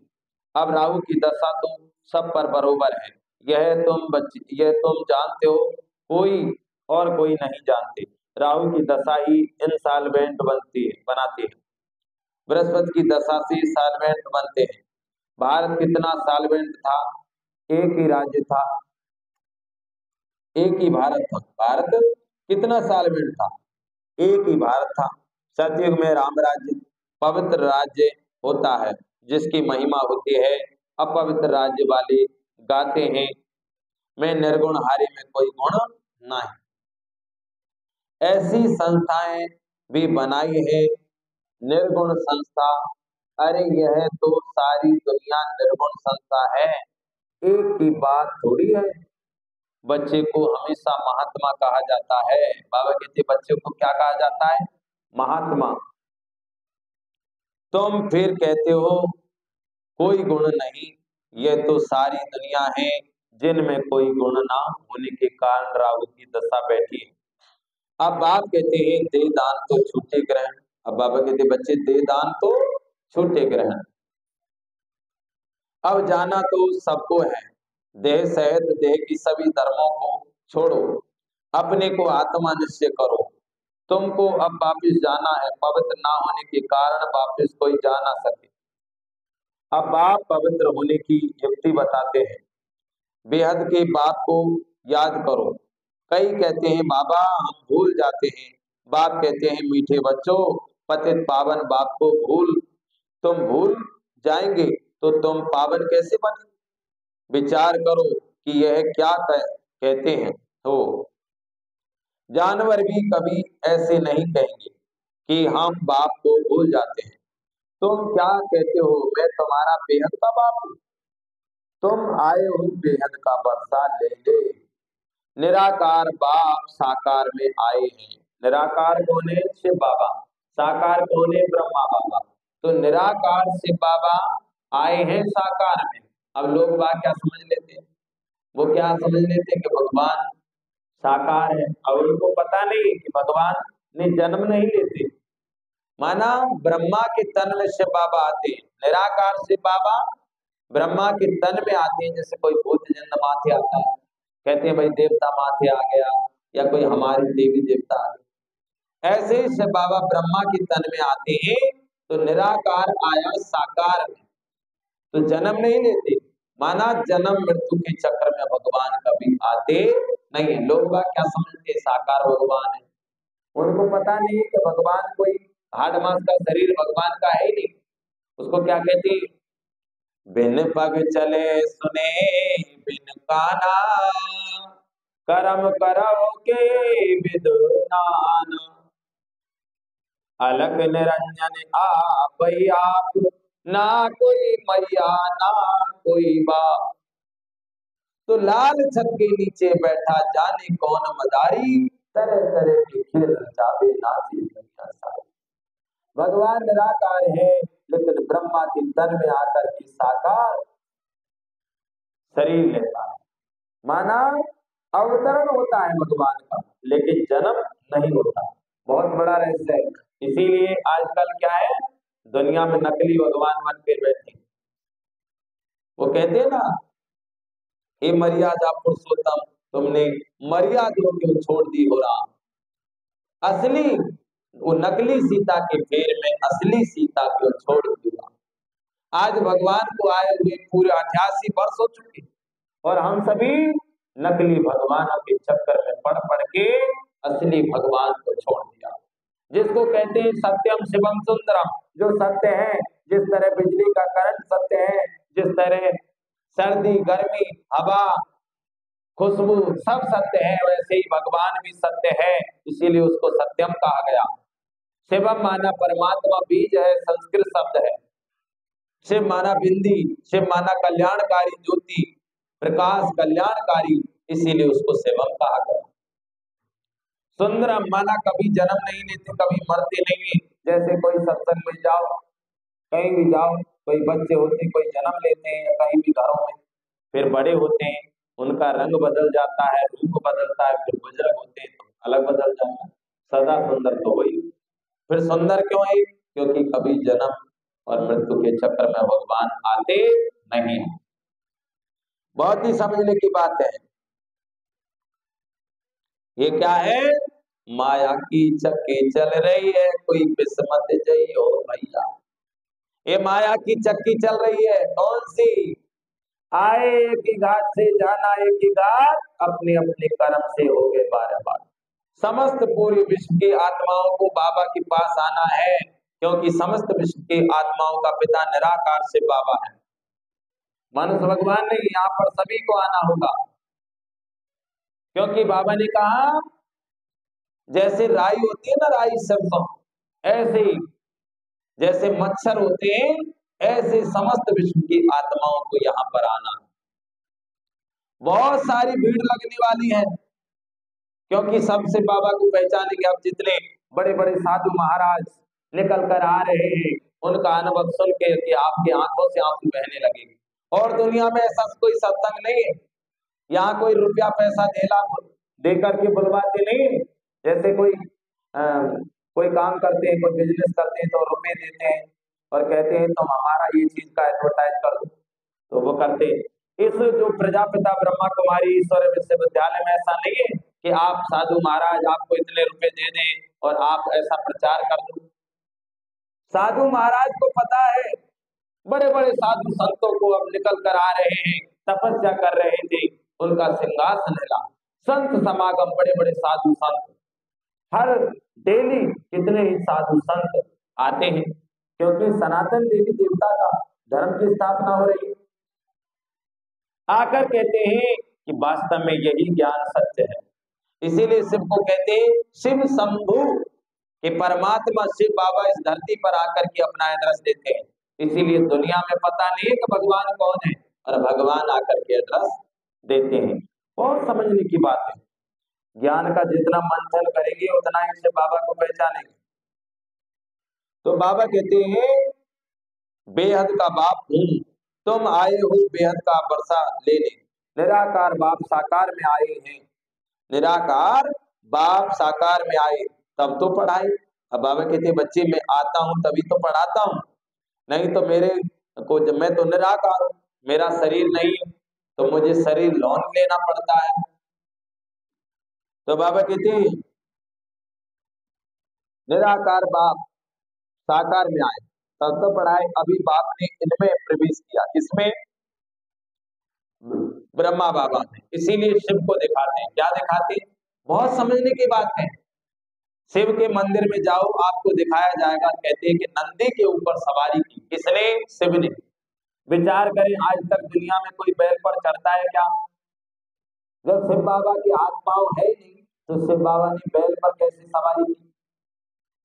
अब राहु की दशा तो सब पर बरोबर है, यह तुम जानते हो, कोई और कोई नहीं जानते। राहु की दशा ही इंसॉल्वेंट बनाती है, बृहस्पति की दशा से सॉल्वेंट बनते हैं। भारत कितना सॉल्वेंट था, एक ही राज्य था, एक ही भारत था। भारत कितना सॉल्वेंट था, एक ही भारत था। सतयुग में राम राज्य पवित्र राज्य होता है, जिसकी महिमा होती है। अपवित्र राज्य वाले गाते हैं मैं निर्गुण हारी में कोई गुण नहीं। ऐसी संस्थाएं भी बनाई है निर्गुण संस्था। अरे यह तो सारी दुनिया निर्गुण संस्था है, एक की बात थोड़ी है। बच्चे को हमेशा महात्मा कहा जाता है। बाबा कहते बच्चे को क्या कहा जाता है, महात्मा। तुम फिर कहते हो कोई गुण नहीं, ये तो सारी दुनिया है, जिनमें कोई गुण ना होने के कारण राहु की दशा बैठी है। अब बाप कहते हैं दे दान तो छूटे ग्रहण। अब बाबा कहते बच्चे दे दान तो छूटे ग्रहण। अब जाना तो सबको है, देह सहित देह की सभी धर्मों को छोड़ो, अपने को आत्मा निश्चय करो। तुमको अब वापिस जाना है, पवित्र ना होने के कारण वापिस कोई जा ना सके। अब बाप पवित्र होने की युक्ति बताते हैं। बेहद के बाप को याद करो। कई कहते हैं बाबा हम भूल जाते हैं। बाप कहते हैं मीठे बच्चों, पतित पावन बाप को तुम भूल जाएंगे तो तुम पावन कैसे बने। विचार करो कि यह क्या कहते हैं। तो जानवर भी कभी ऐसे नहीं कहेंगे कि हम बाप को भूल जाते हैं। तुम क्या कहते हो, मैं तुम्हारा बेहद का बाप हूं। तुम आए हो बेहद का वर्षा ले ले। निराकार बाप साकार में आए हैं। निराकार कौन है? शिव बाबा। साकार कौन है? ब्रह्मा बाबा। तो निराकार शिव बाबा आए हैं साकार में। अब लोग बात क्या समझ लेते हैं, वो क्या समझ लेते हैं कि भगवान साकार है। अब उनको पता नहीं कि भगवान ने जन्म नहीं लेते। माना ब्रह्मा के तन में शिव बाबा आते हैं, निराकार शिव बाबा ब्रह्मा के तन में आते हैं। जैसे कोई भूत जन्म माथे आता है, कहते हैं भाई देवता माथे आ गया, या कोई हमारी देवी देवता आ गए। ऐसे ही शिव बाबा ब्रह्मा के तन में आते हैं, तो निराकार आया साकार में, तो जन्म नहीं लेते। माना जन्म मृत्यु के चक्र में भगवान कभी आते नहीं है। लोग बात क्या समझते हैं साकार भगवान है। उनको पता नहीं है कि भगवान कोई हाड़ मांस का शरीर भगवान का है ही नहीं। उसको क्या कहते हैं? बिन पग चले सुने बिन काना, करम करो के विदु नाना। अलग निरंजन आप ही आप, ना कोई मैया ना कोई बाप। तो लाल छत के नीचे बैठा जाने कौन मदारी, तरह तरह के खेल रचावे नाचे दुनिया सारी। भगवान निराकार है, लेकिन ब्रह्मा के तन में आकर के साकार शरीर लेता है। माना अवतरण होता है भगवान का, लेकिन जन्म नहीं होता। बहुत बड़ा रहस्य है। इसीलिए आजकल क्या है, दुनिया में नकली भगवान बन के बैठे। वो कहते हैं ना, हे मर्यादा पुरुषोत्तम, तुमने मर्यादा क्यों छोड़ दी हो राम। असली वो नकली सीता के फेर में असली सीता क्यों छोड़ दिया। आज भगवान को आए हुए पूरे 88 वर्ष हो चुके, और हम सभी नकली भगवानों के चक्कर में पड़ पड़ के असली भगवान को छोड़ दिया। जिसको कहते हैं सत्यम शिवम सुंदरम, जो सत्य है, जिस तरह बिजली का करंट सत्य है, जिस तरह सर्दी गर्मी हवा खुशबू सब सत्य है, वैसे ही भगवान भी सत्य है। इसीलिए उसको सत्यम कहा गया। शिवम माना परमात्मा, बीज है, संस्कृत शब्द है। शिव माना बिंदी, शिव माना कल्याणकारी ज्योति, प्रकाश कल्याणकारी, इसीलिए उसको शिवम कहा गया। सुंदरम माना कभी जन्म नहीं लेते, कभी मरते नहीं है। जैसे कोई सत्संग में जाओ, कहीं भी जाओ, कोई बच्चे होते कोई जन्म लेते हैं, या कहीं भी घरों में फिर बड़े होते हैं, उनका रंग बदल जाता है, रूप बदलता है, फिर बुजुर्ग होते हैं तो अलग बदल जाता है। सदा सुंदर तो वही। फिर सुंदर क्यों है? क्योंकि कभी जन्म और मृत्यु के चक्कर में भगवान आते नहीं। बहुत ही समझने की बात है। ये क्या है? माया की चक्की चल रही है, कोई बिस्मत जइयो भैया। ये माया की चक्की चल रही है, कौन सी? आए एक ही घाट से जाना एक ही घाट, अपने अपने कर्म से हो गए बार बार। समस्त पूरी विश्व की आत्माओं को बाबा के पास आना है, क्योंकि समस्त विश्व की आत्माओं का पिता निराकार से बाबा है। मनुष्य भगवान नहीं, यहाँ पर सभी को आना होगा। क्योंकि बाबा ने कहा जैसे राई होती है ना, राई सरसों, ऐसे जैसे मच्छर होते हैं, ऐसे समस्त विश्व की आत्माओं को यहाँ पर आना। बहुत सारी भीड़ लगने वाली है, क्योंकि सबसे बाबा को पहचानेंगे। अब जितने बड़े बड़े साधु महाराज निकल कर आ रहे हैं, उनका अनुभव सुन के कि आपकी आंखों से आंसू बहने लगेंगे। और दुनिया में ऐसा कोई सत्संग नहीं है यहाँ कोई रुपया पैसा दे करके बुलवाते नहीं है। जैसे कोई काम करते हैं, कोई बिजनेस करते हैं तो रुपए देते हैं और कहते हैं तुम हमारा ये चीज का एडवर्टाइज कर दो, तो वो करते हैं। इस जो प्रजापिता ब्रह्मा कुमारी ईश्वर विश्वविद्यालय में ऐसा नहीं है कि आप साधु महाराज आपको इतने रुपए दे दें और आप ऐसा प्रचार कर दो। साधु महाराज को पता है, बड़े बड़े साधु संतों को अब निकल कर आ रहे हैं, तपस्या कर रहे थे, उनका सिंहासन हिला। संत समागम, बड़े बड़े साधु संत, हर डेली कितने ही साधु संत आते हैं, क्योंकि सनातन देवी देवता का धर्म की स्थापना हो रही है। आकर कहते हैं कि वास्तव में यही ज्ञान सत्य है। इसीलिए शिव को कहते हैं शिव शंभु, कि परमात्मा शिव बाबा इस धरती पर आकर के अपना एड्रेस देते हैं। इसीलिए दुनिया में पता नहीं है कि भगवान कौन है, और भगवान आकर के एड्रेस देते हैं। बहुत समझने की बात है। ज्ञान का जितना मंथन करेंगे उतना ही शिव बाबा को पहचानेंगे। तो बाबा कहते हैं बेहद का बाप हूं, तुम आए हो बेहद का वर्षा लेने, निराकार बाप साकार में आए हैं, निराकार बाप साकार में आए तब तो पढ़ाई। अब बाबा कहते बच्चे मैं आता हूं तभी तो पढ़ाता हूं, नहीं तो मैं तो निराकार हूं, मेरा शरीर नहीं तो मुझे शरीर लोन लेना पड़ता है। तो बाबा कहते हैं निराकार बाप साकार में आए तब तो पढ़ाए। अभी बाप ने इनमें प्रवेश किया, किसमें? ब्रह्मा बाबा में। इसीलिए शिव को दिखाते हैं। क्या दिखाते हैं? बहुत समझने की बात है। शिव के मंदिर में जाओ, आपको दिखाया जाएगा, कहते हैं कि नंदी के ऊपर सवारी की किसने? शिव ने। विचार करें, आज तक दुनिया में कोई बैल पर चढ़ता है क्या? जब शिव बाबा के हाथ पांव है ही नहीं, तो शिव बाबा ने बैल पर कैसे सवारी की?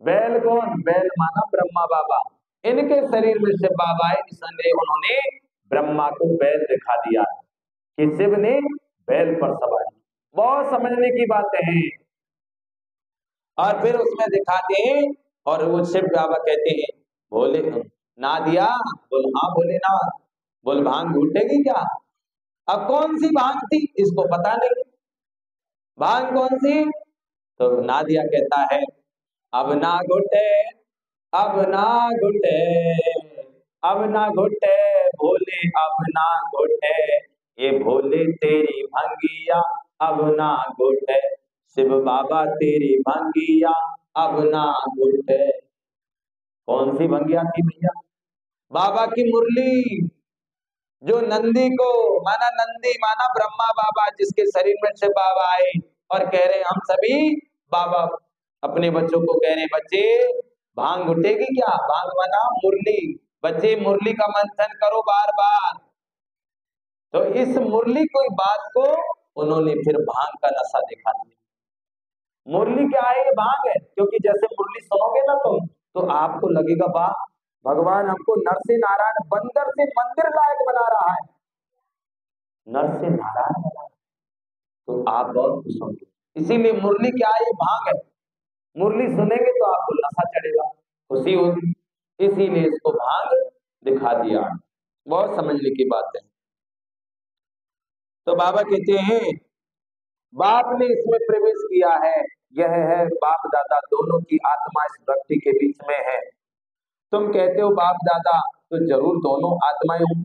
बैल कौन? बैल माना ब्रह्मा बाबा। इनके शरीर में शिव बाबा है, इसलिए उन्होंने ब्रह्मा को बैल दिखा दिया कि शिव ने बैल पर सवारी। बहुत समझने की बातें हैं। और फिर उसमें दिखाते हैं, और वो शिव बाबा कहते हैं भोले ना दिया, बोल हाँ भोले ना, बोल भांग घुटेगी क्या? अब कौन सी भांग थी इसको पता नहीं, भांग कौन सी? तो नादिया कहता है अब ना घुटे, अब ना घुटे, अब ना घुटे भोले, अब ना घुटे, ये भोले तेरी भंगिया अब ना घुटे, शिव बाबा तेरी भंगिया अब ना घुटे। कौन सी भंगिया थी भैया? बाबा की मुरली, जो नंदी को माना, नंदी माना ब्रह्मा बाबा, जिसके शरीर में शिव बाबा आए और कह रहे हम सभी बाबा अपने बच्चों को कह रहे बच्चे भांग घुटेगी क्या? भांग माना मुरली, बच्चे मुरली का मंथन करो बार बार। तो इस मुरली कोई बात को उन्होंने फिर भांग का नशा दिखा दिया। मुरली क्या है? ये भांग है। क्योंकि जैसे मुरली सुनोगे ना तुम, तो आपको लगेगा वाह, भगवान हमको नर से नारायण, बंदर से मंदिर लायक बना रहा है, नर से नारायण बना रहा है, तो आप बहुत खुश होंगे। इसीलिए मुरली क्या है? ये भांग है। मुरली सुनेंगे तो आपको नशा चढ़ेगा, खुशी होगी, इसीलिए इसको भांग दिखा दिया। बहुत समझने की बात है। तो बाबा कहते हैं बाप ने इसमें प्रवेश किया है, यह है बाप दादा दोनों की आत्मा इस व्यक्ति के बीच में है। तुम कहते हो बाप दादा, तो जरूर दोनों आत्माएं हों।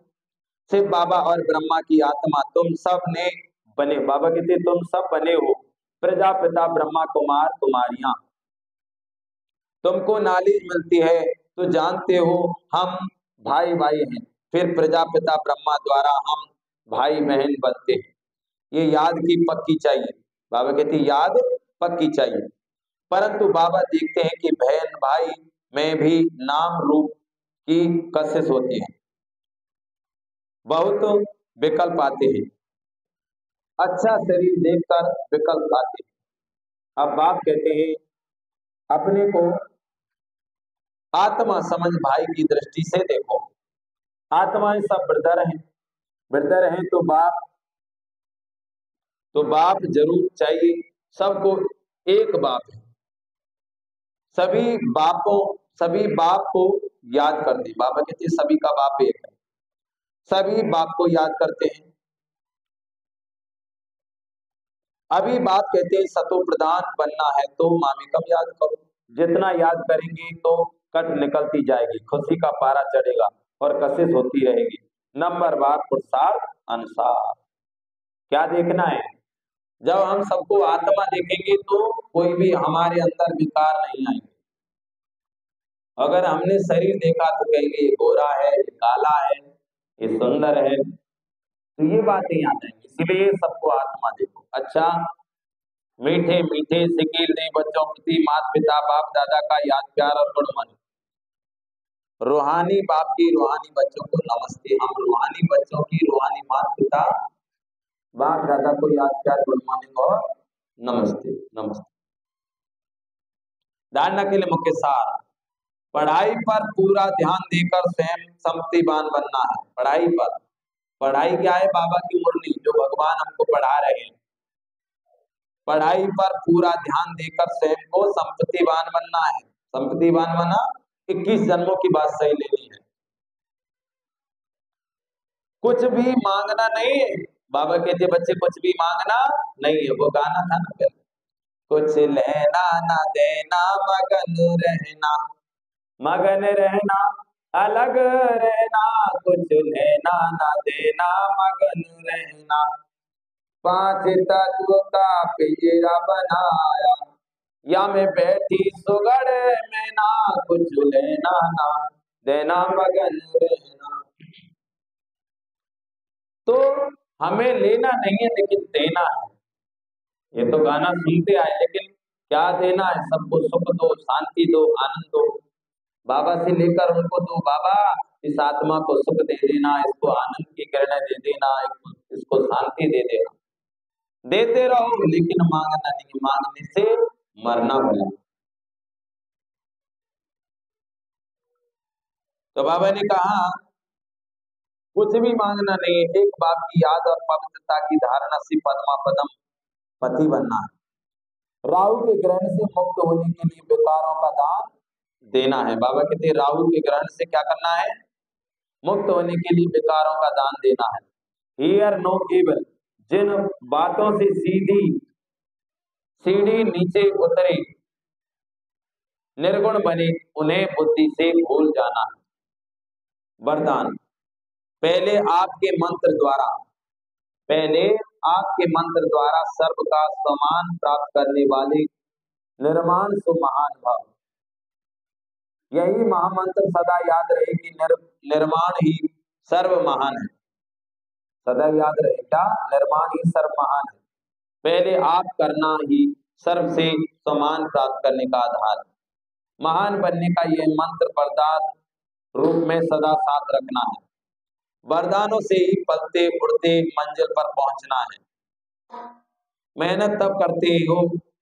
शिव बाबा और ब्रह्मा की आत्मा तुम सब ने बने। बाबा कहते तुम सब बने हो, प्रजापिता ब्रह्मा कुमार कुमारियां। तुमको नॉलेज मिलती है तो जानते हो हम भाई भाई हैं, फिर प्रजापिता ब्रह्मा द्वारा हम भाई बहन बनते हैं। ये याद की पक्की चाहिए। बाबा कहते याद पक्की चाहिए। परंतु बाबा देखते हैं कि बहन भाई में भी नाम रूप की कशिश होती है, बहुत विकल्प आते हैं, अच्छा शरीर देखकर विकल्प आते हैं। अब बाप कहते हैं अपने को आत्मा समझ भाई की दृष्टि से देखो। आत्माएं सब ब्रदर हैं, ब्रदर हैं तो बाप जरूर चाहिए। सबको एक बाप है, सभी बाप को याद करते हैं। बाबा कहते हैं सभी का बाप एक है, सभी बाप को याद करते हैं। अभी बात कहते हैं सतो प्रधान बनना है तो मामिकम याद करो। जितना याद करेंगे तो कट निकलती जाएगी, खुशी का पारा चढ़ेगा और कशिश होती रहेगी। नंबर बार पुरुषार्थ अनुसार क्या देखना है। जब हम सबको आत्मा देखेंगे तो कोई भी हमारे अंदर विकार नहीं आएंगे। अगर हमने शरीर देखा तो कहेंगे ये गोरा है, ये काला है, ये सुंदर है, तो ये बातें याद आएंगी। इसलिए सबको आत्मा देखो। अच्छा, मीठे मीठे सिकील दे बच्चों प्रति माता पिता बाप दादा का याद प्यार और गुण मन। रूहानी बाप की रूहानी बच्चों को नमस्ते। हम रूहानी बच्चों की रूहानी माता पिता बाप दादा को याद प्यार गुड मॉर्निंग और नमस्ते नमस्ते। धारणा के लिए मुख्य सार, पढ़ाई पर पूरा ध्यान देकर स्वयं संपत्तिवान बनना है। पढ़ाई पर, पढ़ाई क्या है? बाबा की मुरली जो भगवान हमको पढ़ा रहे हैं। पढ़ाई पर पूरा ध्यान देकर स्वयं को संपत्तिवान बनना है। संपत्तिवान बना 21 जन्मों की बात सही लेनी है। कुछ भी मांगना नहीं है। बाबा कहते बच्चे कुछ भी मांगना नहीं है। वो गाना था ना पहले, कुछ लेना ना देना मगन रहना, मगन रहना अलग रहना, कुछ लेना ना देना मगन रहना, पांच तत्व का पिंजरा बनाया, या में बैठी सुगड़ में ना, कुछ लेना ना देना मगन रहना। तो हमें लेना नहीं है लेकिन देना है। ये तो गाना सुनते आए, लेकिन क्या देना है? सबको सुख दो, शांति दो, आनंद दो। बाबा से लेकर उनको दो, बाबा इस आत्मा को सुख दे देना, इसको आनंद की किरणें दे देना, इसको शांति दे देना। देते रहो लेकिन मांगना नहीं, मांगने से मरना भला। तो बाबा ने कहा कुछ भी मांगना नहीं है, एक बाप की याद और पवित्रता की धारणा से पद्मा पदम पति बनना है। राहु के ग्रहण से मुक्त होने के लिए विकारों का दान देना है। बाबा कहते हैं राहु के ग्रहण से क्या करना है? मुक्त होने के लिए विकारों का दान देना है। हियर नो इविल, जिन बातों से सीढ़ी नीचे उतरे निर्गुण बने उन्हें बुद्धि से भूल जाना है। वरदान, पहले आपके मंत्र द्वारा सर्व का सम्मान प्राप्त करने वाले निर्माण सु महान भाव। यही महामंत्र सदा याद रहे कि निर्माण ही सर्व महान है। सदा याद रहे क्या? निर्माण ही सर्व महान है। पहले आप करना ही सर्व से सम्मान प्राप्त करने का आधार है। महान बनने का यह मंत्र वरदान रूप में सदा साथ रखना है। वरदानों से ही पलते उड़ते मंजिल पर पहुंचना है। मेहनत तब करते हो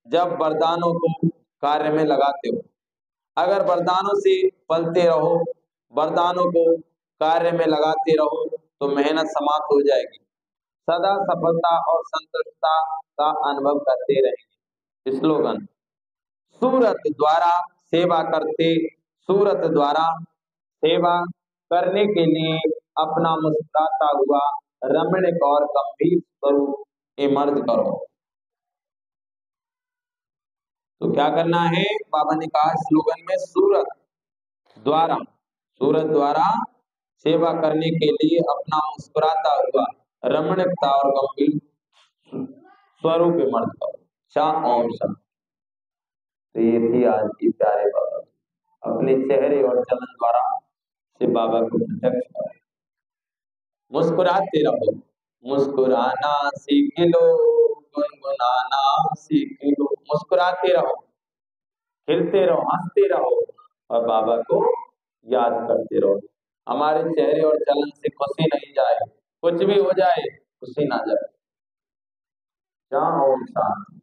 जब वरदानों को कार्य में लगाते हो। अगर वरदानों से पलते रहो, वरदानों को कार्य में लगाते रहो तो मेहनत समाप्त हो जाएगी। सदा सफलता और संतुष्टता का अनुभव करते रहेंगे। स्लोगन, सूरत द्वारा सेवा करने के लिए अपना मुस्कुराता हुआ रमणीक और गंभीर स्वरूप इमर्ज करो। तो क्या करना है? बाबा ने कहा स्लोगन में सूरत द्वारा सेवा करने के लिए अपना मुस्कुराता हुआ रमणीकता और गंभीर स्वरूप इमर्ज करो। शाह ओम शाह। तो ये थी आज की प्यारे बाबा, अपने चेहरे और चलन द्वारा से बाबा को प्रत्यक्ष करें। मुस्कुराते रहो, मुस्कुराना सीख लो, गुनगुनाना सीख लो। मुस्कुराते रहो, खिलते रहो, हंसते रहो और बाबा को याद करते रहो। हमारे चेहरे और चलन से खुशी नहीं जाए, कुछ भी हो जाए खुशी ना जाए। जहाँ ओम शांति।